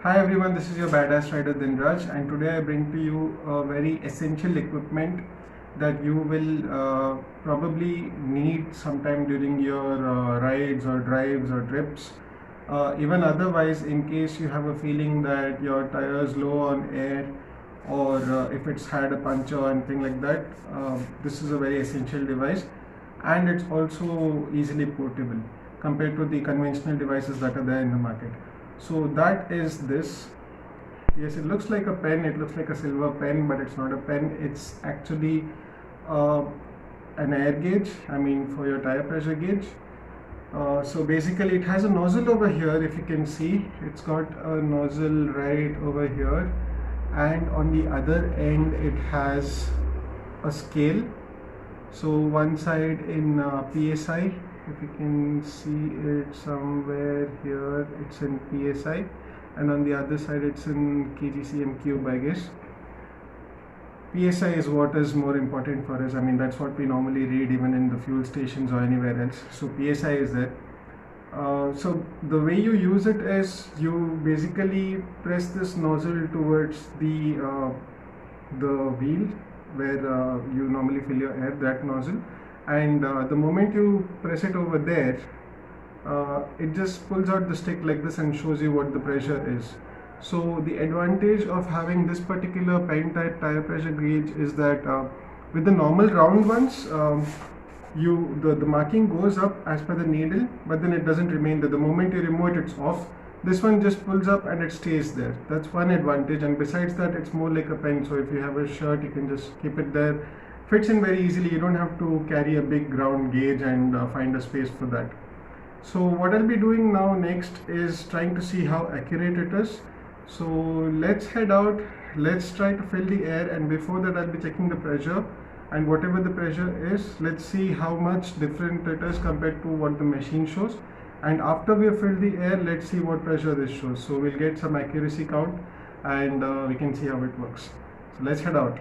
Hi everyone, this is your badass rider Dinraj, and today I bring to you a very essential equipment that you will probably need sometime during your rides or drives or trips. Even otherwise, in case you have a feeling that your tire is low on air or if it's had a puncture or anything like that, this is a very essential device, and it's also easily portable compared to the conventional devices that are there in the market. So that is this. Yes, it looks like a pen, it looks like a silver pen, but it's not a pen. It's actually uh, an air gauge, I mean for your tire pressure gauge. So basically it has a nozzle over here, if you can see. It's got a nozzle right over here, and on the other end it has a scale. So one side in PSI, if you can see it somewhere here, it's in PSI, and on the other side it's in kgcm cube, I guess. PSI is what is more important for us. I mean, that's what we normally read even in the fuel stations or anywhere else. So PSI is there. So the way you use it is you basically press this nozzle towards the wheel where you normally fill your air, that nozzle, and the moment you press it over there, it just pulls out the stick like this and shows you what the pressure is. So the advantage of having this particular pen type tire pressure gauge is that with the normal round ones, the marking goes up as per the needle, but then it doesn't remain there. The moment you remove it, it's off. This one just pulls up and it stays there. That's one advantage, and besides that, it's more like a pen. So if you have a shirt, you can just keep it there. Fits in very easily. You don't have to carry a big round gauge and find a space for that. So what I'll be doing now next is trying to see how accurate it is. So let's head out, let's try to fill the air, and before that I'll be checking the pressure, and whatever the pressure is, let's see how much different it is compared to what the machine shows. And after we have filled the air, let's see what pressure this shows. So we'll get some accuracy count, and we can see how it works. So let's head out.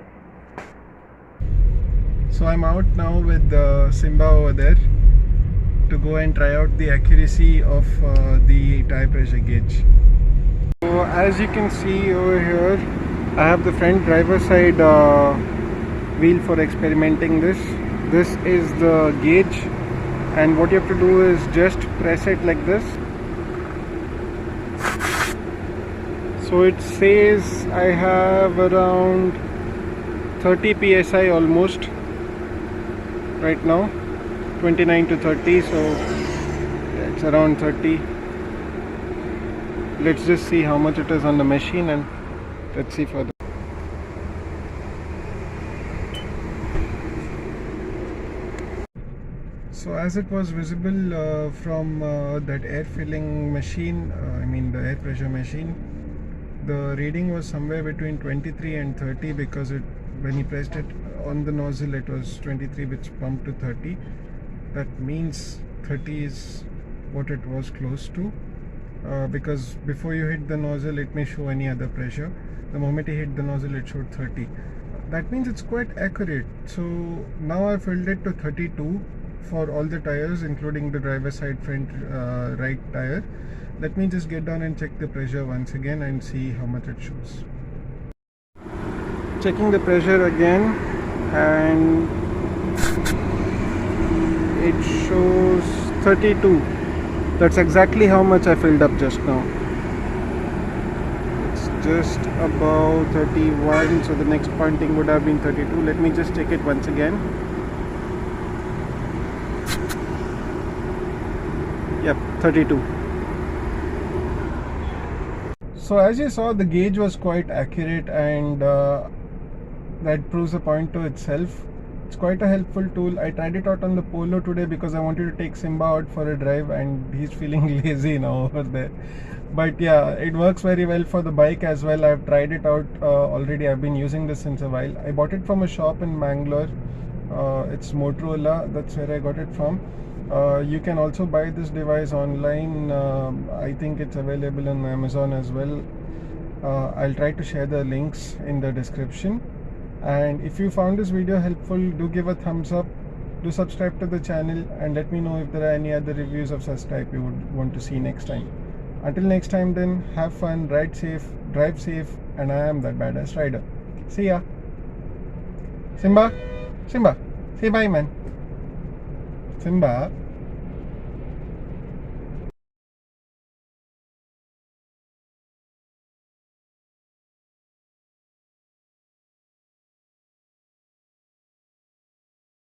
So I'm out now with Simba over there to go and try out the accuracy of the tire pressure gauge. So as you can see over here, I have the front driver side wheel for experimenting this. This is the gauge, and what you have to do is just press it like this. So it says I have around 30 psi almost right now, 29 to 30, so it's around 30. Let's just see how much it is on the machine, and let's see further. So as it was visible from that air filling machine, I mean the air pressure machine, the reading was somewhere between 23 and 30, because when he pressed it on the nozzle it was 23, which pumped to 30. That means 30 is what it was close to, because before you hit the nozzle it may show any other pressure. The moment you hit the nozzle it showed 30. That means it's quite accurate. So now I filled it to 32 for all the tires, including the driver side front right tire. Let me just get down and check the pressure once again and see how much it shows. Checking the pressure again, and it shows 32. That's exactly how much I filled up just now. It's just about 31, so the next pointing would have been 32. Let me just check it once again. Yep, 32. So as you saw, the gauge was quite accurate, and that proves a point to itself. It's quite a helpful tool. I tried it out on the Polo today because I wanted to take Simba out for a drive, and he's feeling lazy now over there. But yeah, it works very well for the bike as well. I've tried it out already. I've been using this since a while. I bought it from a shop in Mangalore. It's Motorola. That's where I got it from. You can also buy this device online. I think it's available on Amazon as well. I'll try to share the links in the description. And if you found this video helpful, do give a thumbs up, do subscribe to the channel, and let me know if there are any other reviews of such type you would want to see next time. Until next time, then have fun, ride safe, drive safe, and I am that badass rider. See ya. Simba, Simba, say bye, man. Simba.